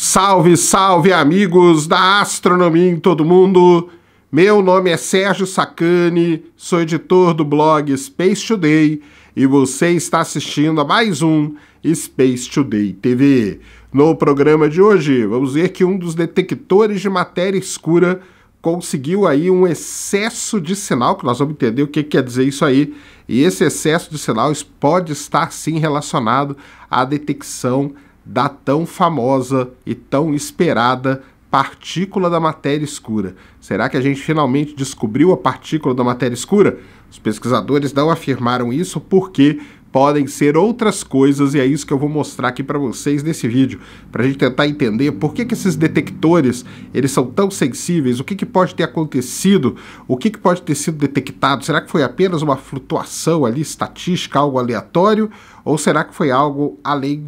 Salve, salve amigos da astronomia em todo mundo! Meu nome é Sérgio Sacani, sou editor do blog Space Today e você está assistindo a mais um Space Today TV. No programa de hoje, vamos ver que um dos detectores de matéria escura conseguiu aí um excesso de sinal, que nós vamos entender o que quer dizer isso aí, e esse excesso de sinal pode estar sim relacionado à detecção da tão famosa e tão esperada partícula da matéria escura. Será que a gente finalmente descobriu a partícula da matéria escura? Os pesquisadores não afirmaram isso porque podem ser outras coisas e é isso que eu vou mostrar aqui para vocês nesse vídeo, para a gente tentar entender por que esses detectores eles são tão sensíveis, o que pode ter acontecido, o que pode ter sido detectado. Será que foi apenas uma flutuação ali estatística, algo aleatório, ou será que foi algo além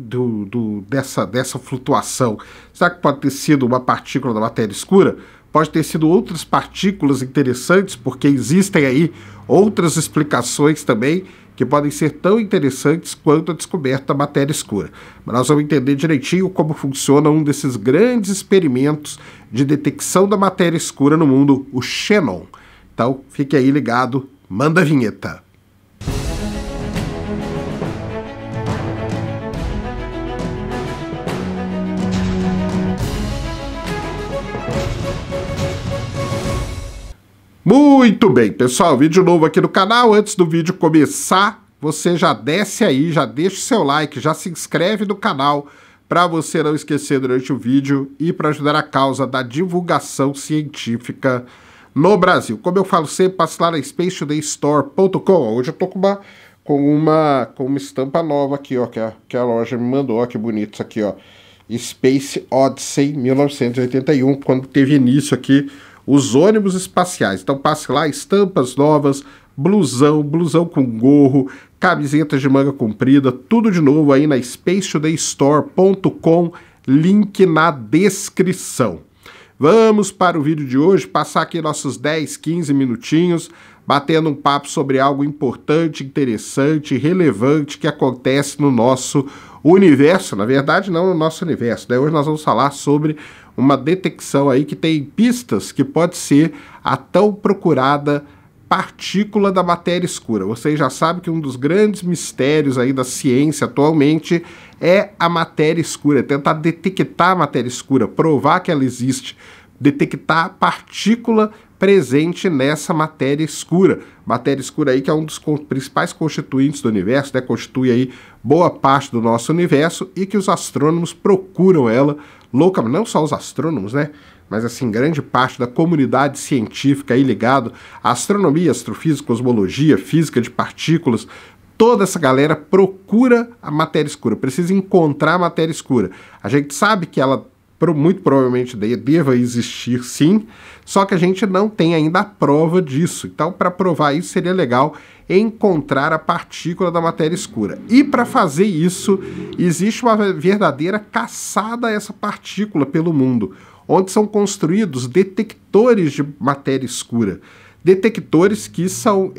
dessa flutuação? Será que pode ter sido uma partícula da matéria escura? Pode ter sido outras partículas interessantes, porque existem aí outras explicações também que podem ser tão interessantes quanto a descoberta da matéria escura. Mas nós vamos entender direitinho como funciona um desses grandes experimentos de detecção da matéria escura no mundo, o Xenon. Então, fique aí ligado, manda a vinheta. Muito bem, pessoal, vídeo novo aqui no canal. Antes do vídeo começar, você já desce aí, já deixa o seu like, já se inscreve no canal para você não esquecer durante o vídeo e para ajudar a causa da divulgação científica no Brasil. Como eu falo sempre, passe lá na spacetodaystore.com. Hoje eu tô com uma estampa nova aqui, ó, que a loja me mandou, ó, que bonito isso aqui, ó. Space Odyssey 1981, quando teve início aqui os ônibus espaciais. Então passe lá, estampas novas, blusão com gorro, camisetas de manga comprida, tudo de novo aí na spacetodaystore.com, link na descrição. Vamos para o vídeo de hoje, passar aqui nossos 10, 15 minutinhos, batendo um papo sobre algo importante, interessante, relevante que acontece no nosso universo. Na verdade, não no nosso universo, né? Hoje nós vamos falar sobre uma detecção aí que tem pistas que pode ser a tão procurada partícula da matéria escura. Vocês já sabem que um dos grandes mistérios aí da ciência atualmente é a matéria escura, é tentar detectar a matéria escura, provar que ela existe, detectar a partícula presente nessa matéria escura. Matéria escura aí que é um dos principais constituintes do universo, né? Constitui aí boa parte do nosso universo e que os astrônomos procuram ela loucamente, não só os astrônomos, né? Mas assim, grande parte da comunidade científica aí ligado à astronomia, astrofísica, cosmologia, física de partículas, toda essa galera procura a matéria escura, precisa encontrar a matéria escura. A gente sabe que ela muito provavelmente deva existir sim, só que a gente não tem ainda a prova disso. Então, para provar isso, seria legal encontrar a partícula da matéria escura. E para fazer isso, existe uma verdadeira caçada a essa partícula pelo mundo, onde são construídos detectores de matéria escura. Detectores que são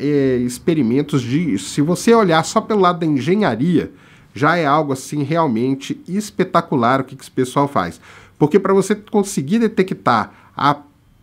experimentos de... Se você olhar só pelo lado da engenharia, já é algo assim realmente espetacular o que esse pessoal faz. Porque para você conseguir detectar a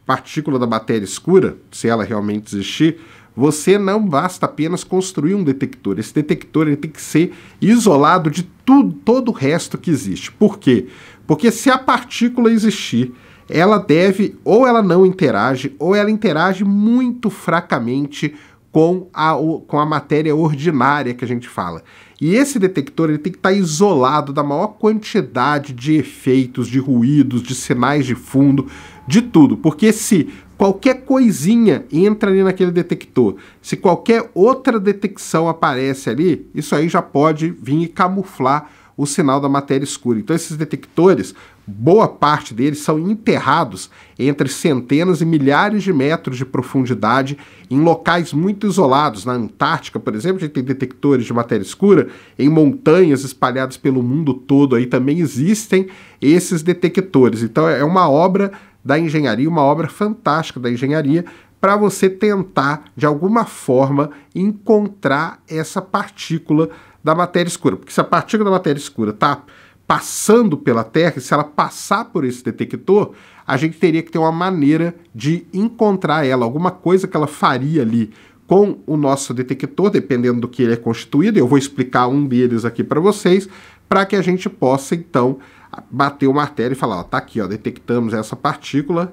partícula da matéria escura, se ela realmente existir, você não basta apenas construir um detector. Esse detector ele tem que ser isolado de todo o resto que existe. Por quê? Porque se a partícula existir, ela deve, ou ela não interage, ou ela interage muito fracamente com a matéria ordinária que a gente fala. E esse detector ele tem que estar isolado da maior quantidade de efeitos, de ruídos, de sinais de fundo, de tudo. Porque se qualquer coisinha entra ali naquele detector, se qualquer outra detecção aparece ali, isso aí já pode vir e camuflar o sinal da matéria escura. Então esses detectores, boa parte deles são enterrados entre centenas e milhares de metros de profundidade em locais muito isolados. Na Antártica, por exemplo, a gente tem detectores de matéria escura, em montanhas espalhadas pelo mundo todo aí também existem esses detectores. Então é uma obra da engenharia, uma obra fantástica da engenharia para você tentar, de alguma forma, encontrar essa partícula da matéria escura. Porque se a partícula da matéria escura está passando pela Terra, e se ela passar por esse detector, a gente teria que ter uma maneira de encontrar ela, alguma coisa que ela faria ali com o nosso detector, dependendo do que ele é constituído. Eu vou explicar um deles aqui para vocês, para que a gente possa, então, bater o martelo e falar, ó, tá aqui, ó, detectamos essa partícula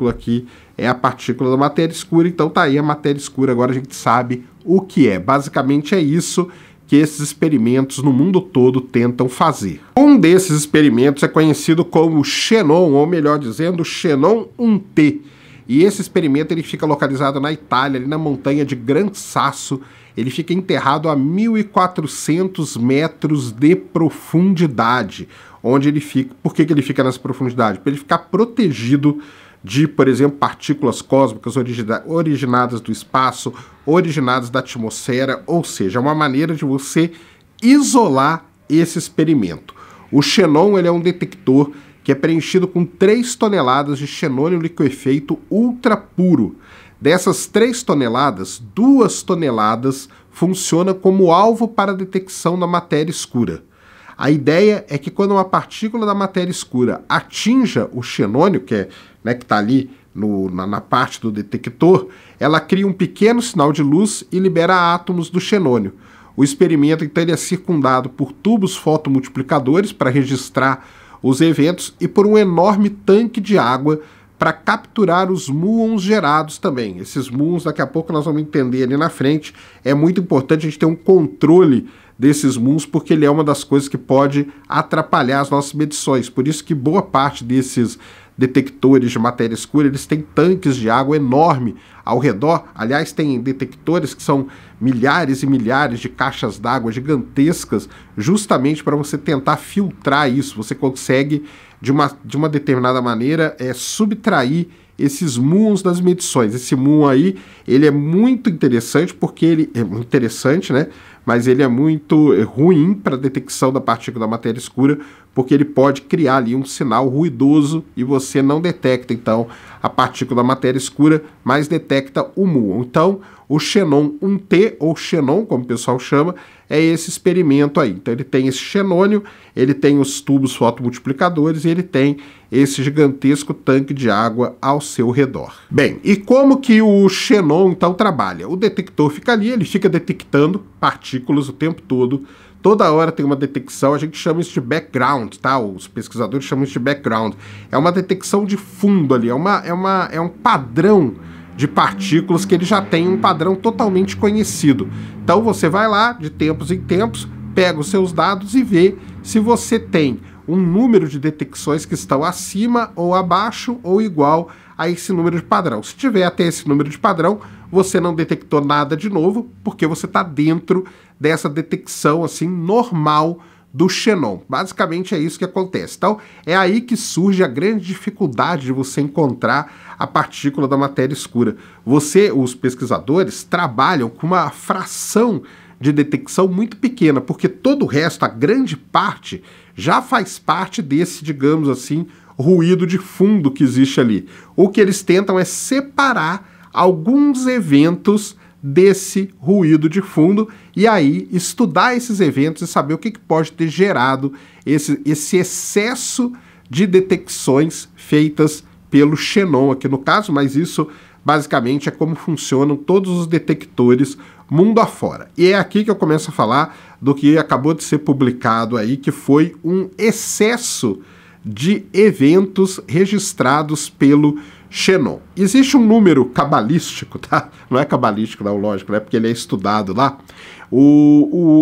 aqui é a partícula da matéria escura, então tá aí a matéria escura, agora a gente sabe o que é. Basicamente é isso que esses experimentos no mundo todo tentam fazer. Um desses experimentos é conhecido como Xenon, ou melhor dizendo, Xenon 1T. E esse experimento ele fica localizado na Itália, ali na montanha de Gran Sasso. Ele fica enterrado a 1.400 metros de profundidade. Onde ele fica? Por que ele fica nessa profundidade? Para ele ficar protegido de, por exemplo, partículas cósmicas originadas do espaço, originadas da atmosfera, ou seja, é uma maneira de você isolar esse experimento. O xenon ele é um detector que é preenchido com 3 toneladas de xenônio liquefeito ultra puro. Dessas 3 toneladas, 2 toneladas funcionam como alvo para a detecção da matéria escura. A ideia é que quando uma partícula da matéria escura atinja o xenônio, que está ali na parte do detector, ela cria um pequeno sinal de luz e libera átomos do xenônio. O experimento então ele é circundado por tubos fotomultiplicadores para registrar os eventos e por um enorme tanque de água para capturar os muons gerados também. Esses muons, daqui a pouco nós vamos entender ali na frente, é muito importante a gente ter um controle desses muons, porque ele é uma das coisas que pode atrapalhar as nossas medições. Por isso que boa parte desses detectores de matéria escura, eles têm tanques de água enorme ao redor. Aliás, tem detectores que são milhares e milhares de caixas d'água gigantescas, justamente para você tentar filtrar isso. Você consegue, de uma determinada maneira, subtrair esses muons das medições. Esse muon aí, ele é muito interessante, porque ele é interessante, né? Mas ele é muito ruim para a detecção da partícula da matéria escura, porque ele pode criar ali um sinal ruidoso e você não detecta, então, a partícula da matéria escura, mas detecta o muon. Então, o Xenon 1T, ou Xenon, como o pessoal chama, é esse experimento aí. Então, ele tem esse xenônio, ele tem os tubos fotomultiplicadores e ele tem esse gigantesco tanque de água ao seu redor. Bem, e como que o Xenon, então, trabalha? O detector fica ali, ele fica detectando partículas o tempo todo. Toda hora tem uma detecção, a gente chama isso de background, tá? Os pesquisadores chamam isso de background. É uma detecção de fundo ali, é um padrão de partículas que ele já tem um padrão totalmente conhecido. Então você vai lá, de tempos em tempos, pega os seus dados e vê se você tem um número de detecções que estão acima ou abaixo ou igual a esse número de padrão. Se tiver até esse número de padrão, você não detectou nada de novo, porque você está dentro dessa detecção assim normal do xenon. Basicamente é isso que acontece. Então é aí que surge a grande dificuldade de você encontrar a partícula da matéria escura. Os pesquisadores, trabalham com uma fração de detecção muito pequena, porque todo o resto, a grande parte, já faz parte desse, digamos assim, ruído de fundo que existe ali. O que eles tentam é separar alguns eventos desse ruído de fundo e aí estudar esses eventos e saber o que pode ter gerado esse excesso de detecções feitas pelo xenon aqui no caso, mas isso basicamente é como funcionam todos os detectores mundo afora. E é aqui que eu começo a falar do que acabou de ser publicado aí, que foi um excesso de eventos registrados pelo xenon. Existe um número cabalístico, tá? Não é cabalístico, não, lógico, né? Porque ele é estudado lá.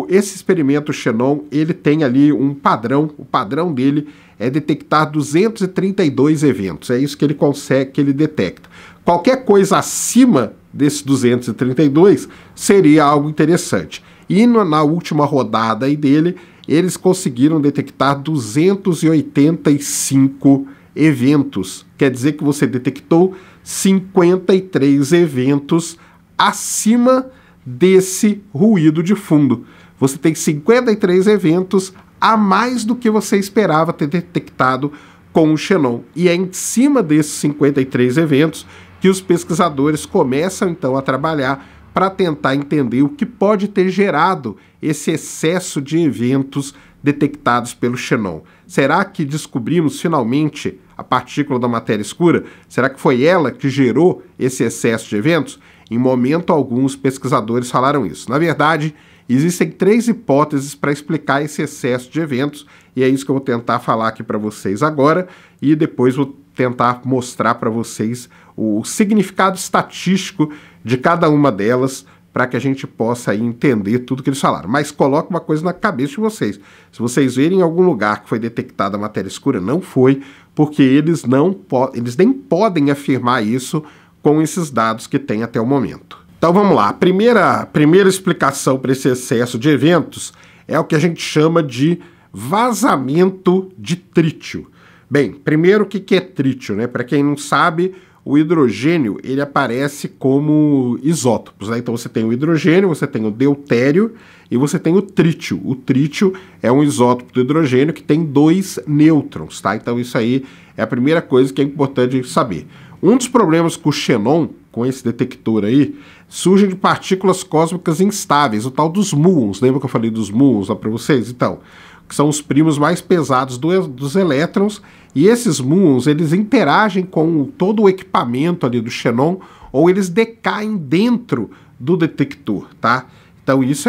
Esse experimento xenon, ele tem ali um padrão. O padrão dele é detectar 232 eventos. É isso que ele consegue, que ele detecta. Qualquer coisa acima desses 232 seria algo interessante. E na última rodada aí dele, eles conseguiram detectar 285 eventos. Quer dizer que você detectou 53 eventos acima desse ruído de fundo. Você tem 53 eventos a mais do que você esperava ter detectado com o xenon. E é em cima desses 53 eventos que os pesquisadores começam então a trabalhar para tentar entender o que pode ter gerado esse excesso de eventos detectados pelo xenon? Será que descobrimos finalmente a partícula da matéria escura? Será que foi ela que gerou esse excesso de eventos? Em momento algum, os pesquisadores falaram isso. Na verdade, existem 3 hipóteses para explicar esse excesso de eventos, e é isso que eu vou tentar falar aqui para vocês agora, e depois vou tentar mostrar para vocês o significado estatístico de cada uma delas, para que a gente possa aí entender tudo que eles falaram. Mas coloque uma coisa na cabeça de vocês. Se vocês verem em algum lugar que foi detectada a matéria escura, não foi, porque eles nem podem afirmar isso com esses dados que tem até o momento. Então vamos lá. A primeira explicação para esse excesso de eventos é o que a gente chama de vazamento de trítio. Bem, primeiro o que é trítio, né? Para quem não sabe, o hidrogênio ele aparece como isótopos, né? Então você tem o hidrogênio, você tem o deutério e você tem o trítio. O trítio é um isótopo do hidrogênio que tem 2 nêutrons, tá? Então isso aí é a primeira coisa que é importante saber. Um dos problemas com o xenon, com esse detector aí, surge de partículas cósmicas instáveis, o tal dos muons. Lembra que eu falei dos muons lá para vocês? Então, que são os primos mais pesados dos elétrons, e esses muons, eles interagem com todo o equipamento ali do xenon, ou eles decaem dentro do detector, tá? Então isso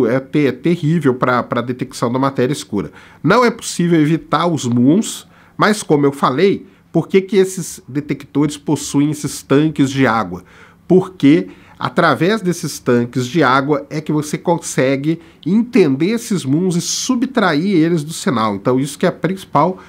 é terrível para a detecção da matéria escura. Não é possível evitar os muons, mas como eu falei, por que esses detectores possuem esses tanques de água? Porque através desses tanques de água é que você consegue entender esses muons e subtrair eles do sinal. Então isso que é a principal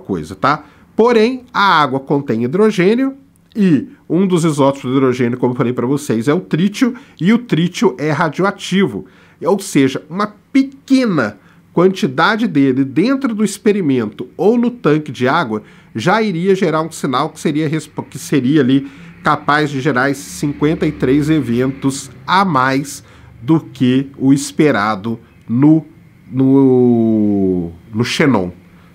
coisa, tá? Porém, a água contém hidrogênio e um dos isótopos do hidrogênio, como eu falei para vocês, é o trítio, e o trítio é radioativo. Ou seja, uma pequena quantidade dele dentro do experimento ou no tanque de água já iria gerar um sinal que seria ali capaz de gerar esses 53 eventos a mais do que o esperado no xenon,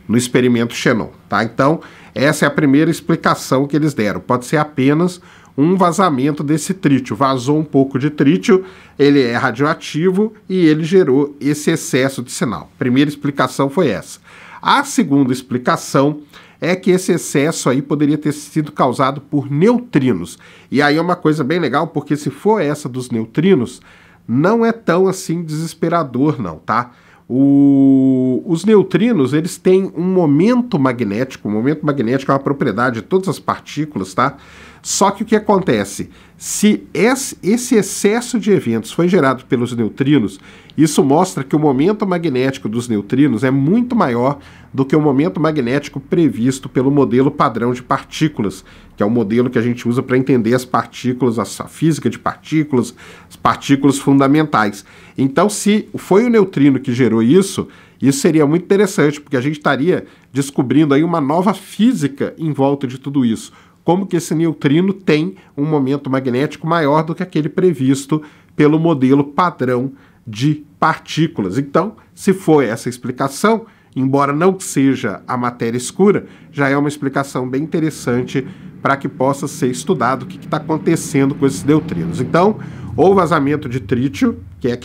no experimento xenon, tá? Então, essa é a primeira explicação que eles deram. Pode ser apenas um vazamento desse trítio. Vazou um pouco de trítio, ele é radioativo e ele gerou esse excesso de sinal. Primeira explicação foi essa. A segunda explicação é que esse excesso aí poderia ter sido causado por neutrinos. E aí é uma coisa bem legal, porque se for essa dos neutrinos, não é tão assim desesperador não, tá? Os neutrinos, eles têm um momento magnético. O momento magnético é uma propriedade de todas as partículas, tá? Só que o que acontece? Se esse excesso de eventos foi gerado pelos neutrinos, isso mostra que o momento magnético dos neutrinos é muito maior do que o momento magnético previsto pelo modelo padrão de partículas, que é o modelo que a gente usa para entender as partículas, a física de partículas, as partículas fundamentais. Então, se foi o neutrino que gerou isso seria muito interessante, porque a gente estaria descobrindo aí uma nova física em volta de tudo isso. Como que esse neutrino tem um momento magnético maior do que aquele previsto pelo modelo padrão de partículas. Então, se for essa explicação, embora não seja a matéria escura, já é uma explicação bem interessante para que possa ser estudado o que está acontecendo com esses neutrinos. Então, ou vazamento de trítio, que é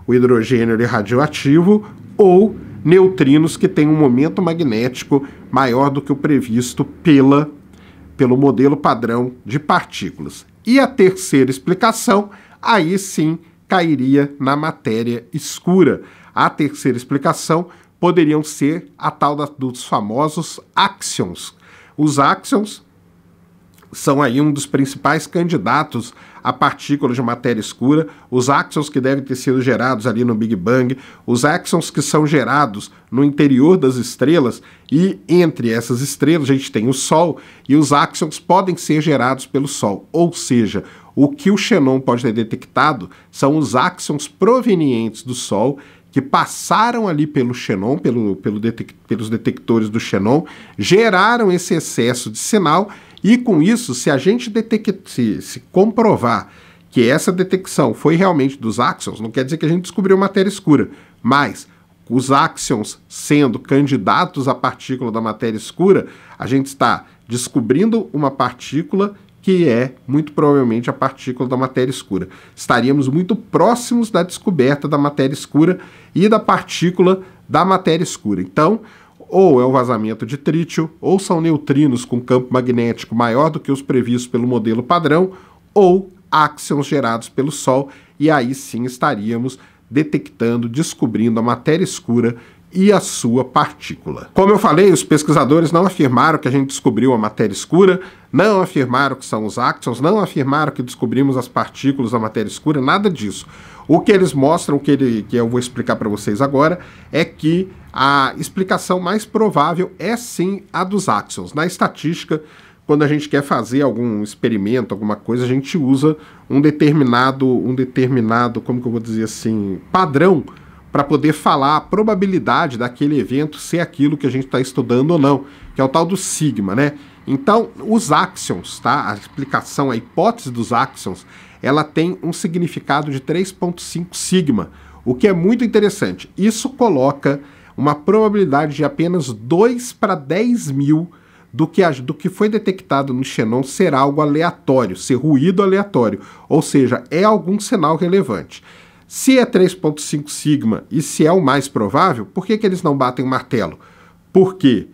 o hidrogênio radioativo, ou neutrinos que têm um momento magnético maior do que o previsto pelo modelo padrão de partículas. E a terceira explicação, aí sim, cairia na matéria escura. A terceira explicação poderiam ser a tal dos famosos áxions. Os áxions são aí um dos principais candidatos a partículas de matéria escura, os áxions que devem ter sido gerados ali no Big Bang, os áxions que são gerados no interior das estrelas, e entre essas estrelas a gente tem o Sol, e os áxions podem ser gerados pelo Sol, ou seja, o que o xenon pode ter detectado são os áxions provenientes do Sol, que passaram ali pelo xenon, pelos detectores do xenon, geraram esse excesso de sinal, e com isso, se a gente se comprovar que essa detecção foi realmente dos áxions, não quer dizer que a gente descobriu matéria escura, mas os áxions sendo candidatos à partícula da matéria escura, a gente está descobrindo uma partícula que é muito provavelmente a partícula da matéria escura. Estaríamos muito próximos da descoberta da matéria escura e da partícula da matéria escura. Então, ou é o vazamento de trítio, ou são neutrinos com campo magnético maior do que os previstos pelo modelo padrão, ou áxions gerados pelo Sol, e aí sim estaríamos detectando, descobrindo a matéria escura e a sua partícula. Como eu falei, os pesquisadores não afirmaram que a gente descobriu a matéria escura, não afirmaram que são os áxions, não afirmaram que descobrimos as partículas da matéria escura, nada disso. O que eles mostram, que eu vou explicar para vocês agora, é que a explicação mais provável é sim a dos áxions. Na estatística, quando a gente quer fazer algum experimento, alguma coisa, a gente usa um determinado, como que eu vou dizer assim, padrão, para poder falar a probabilidade daquele evento ser aquilo que a gente está estudando ou não, que é o tal do sigma, né? Então, os áxions, tá? A explicação, a hipótese dos áxions, ela tem um significado de 3,5 sigma, o que é muito interessante. Isso coloca uma probabilidade de apenas 2 para 10 mil do que foi detectado no xenon ser algo aleatório, ser ruído aleatório, ou seja, é algum sinal relevante. Se é 3,5 sigma e se é o mais provável, por que eles não batem o martelo? Porque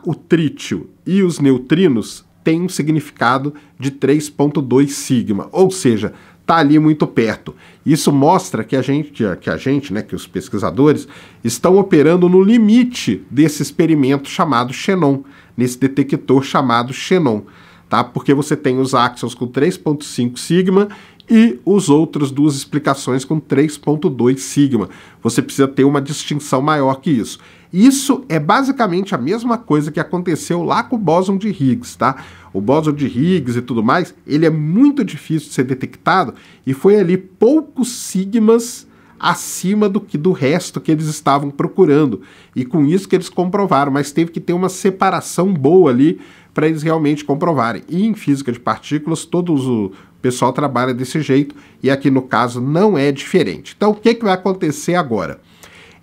o trítio e os neutrinos têm um significado de 3,2 sigma, ou seja, está ali muito perto. Isso mostra que que os pesquisadores estão operando no limite desse experimento chamado xenon, nesse detector chamado xenon, tá? Porque você tem os áxions com 3,5 sigma e os outros duas explicações com 3,2 sigma. Você precisa ter uma distinção maior que isso. Isso é basicamente a mesma coisa que aconteceu lá com o bóson de Higgs, tá? O bóson de Higgs e tudo mais, ele é muito difícil de ser detectado e foi ali poucos sigmas acima do resto que eles estavam procurando. E com isso que eles comprovaram, mas teve que ter uma separação boa ali para eles realmente comprovarem. E em física de partículas, o pessoal trabalha desse jeito, e aqui no caso não é diferente. Então o que vai acontecer agora?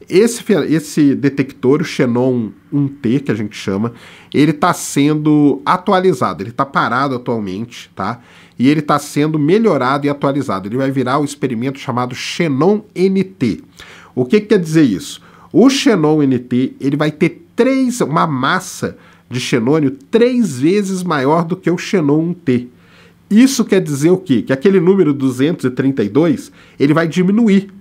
Esse detector, o Xenon 1T, que a gente chama, ele está sendo atualizado, ele está parado atualmente, tá? E ele está sendo melhorado e atualizado. Ele vai virar o experimento chamado Xenon NT. O que quer dizer isso? O Xenon NT, ele vai ter uma massa de xenônio 3 vezes maior do que o Xenon 1T. Isso quer dizer o quê? Que aquele número 232, ele vai diminuir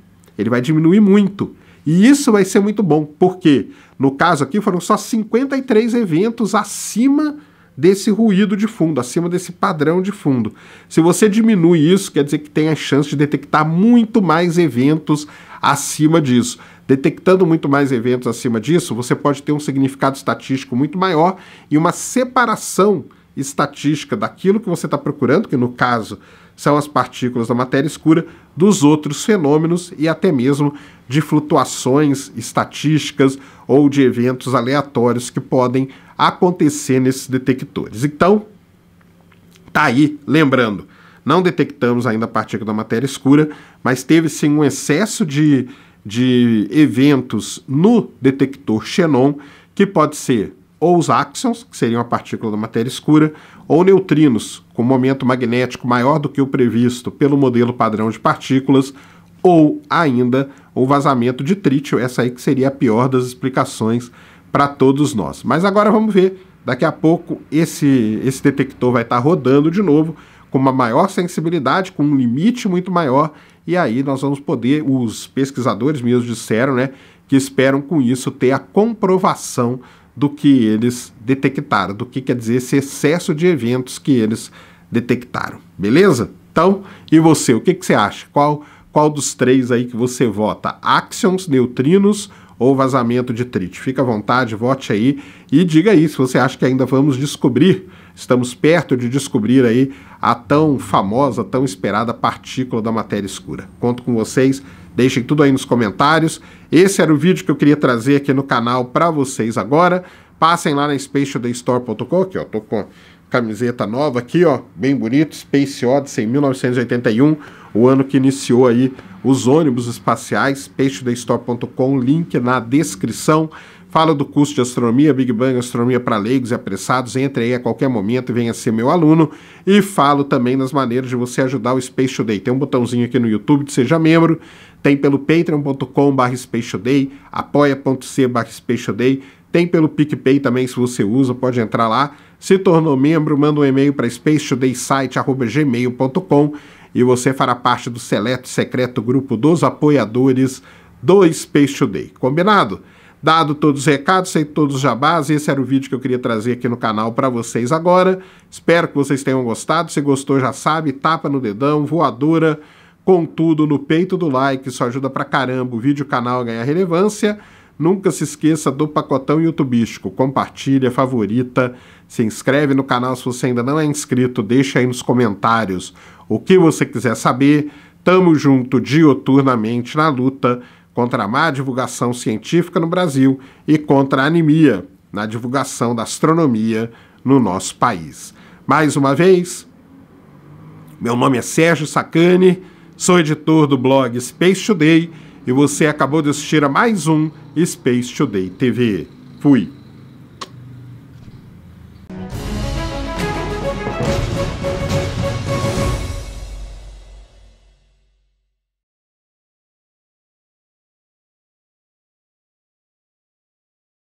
muito. E isso vai ser muito bom, porque no caso aqui foram só 53 eventos acima desse ruído de fundo, acima desse padrão de fundo. Se você diminui isso, quer dizer que tem a chance de detectar muito mais eventos acima disso. Detectando muito mais eventos acima disso, você pode ter um significado estatístico muito maior e uma separação estatística daquilo que você está procurando, que no caso são as partículas da matéria escura, dos outros fenômenos e até mesmo de flutuações estatísticas ou de eventos aleatórios que podem acontecer nesses detectores. Então, tá aí, lembrando, não detectamos ainda a partícula da matéria escura, mas teve sim um excesso de eventos no detector xenon, que pode ser ou os áxions, que seriam a partícula da matéria escura, ou neutrinos, com momento magnético maior do que o previsto pelo modelo padrão de partículas, ou ainda o vazamento de trítio, essa aí que seria a pior das explicações para todos nós. Mas agora vamos ver, daqui a pouco esse detector vai estar rodando de novo, com uma maior sensibilidade, com um limite muito maior, e aí nós vamos poder, os pesquisadores mesmos disseram, né, que esperam com isso ter a comprovação do que eles detectaram, do que quer dizer esse excesso de eventos que eles detectaram, beleza? Então, e você, o que você acha? Qual dos três aí que você vota? Áxions, neutrinos ou vazamento de trítio? Fica à vontade, vote aí e diga aí se você acha que ainda vamos descobrir, estamos perto de descobrir aí a tão famosa, tão esperada partícula da matéria escura. Conto com vocês, deixem tudo aí nos comentários. Esse era o vídeo que eu queria trazer aqui no canal para vocês agora. Passem lá na spacetodaystore.com, aqui ó, tô com a camiseta nova aqui, ó, bem bonito, Space Odyssey 1981, o ano que iniciou aí os ônibus espaciais, spacetodaystore.com, link na descrição. Falo do curso de astronomia, Big Bang Astronomia para Leigos e Apressados. Entre aí a qualquer momento e venha ser meu aluno. E falo também nas maneiras de você ajudar o Space Today. Tem um botãozinho aqui no YouTube de Seja Membro. Tem pelo patreon.com/Space Today, apoia.c/Space Today. Tem pelo PicPay também, se você usa, pode entrar lá. Se tornou membro, manda um e-mail para spacetodaysite@gmail.com e você fará parte do seleto secreto grupo dos apoiadores do Space Today. Combinado? Dado todos os recados, feito todos os jabás, esse era o vídeo que eu queria trazer aqui no canal para vocês agora. Espero que vocês tenham gostado. Se gostou, já sabe, tapa no dedão, voadora, com tudo no peito do like. Isso ajuda pra caramba o vídeo e o canal a ganhar relevância. Nunca se esqueça do pacotão youtubístico. Compartilha, favorita, se inscreve no canal se você ainda não é inscrito. Deixa aí nos comentários o que você quiser saber. Tamo junto diuturnamente na luta contra a má divulgação científica no Brasil e contra a anemia na divulgação da astronomia no nosso país. Mais uma vez, meu nome é Sérgio Sacani, sou editor do blog Space Today e você acabou de assistir a mais um Space Today TV. Fui!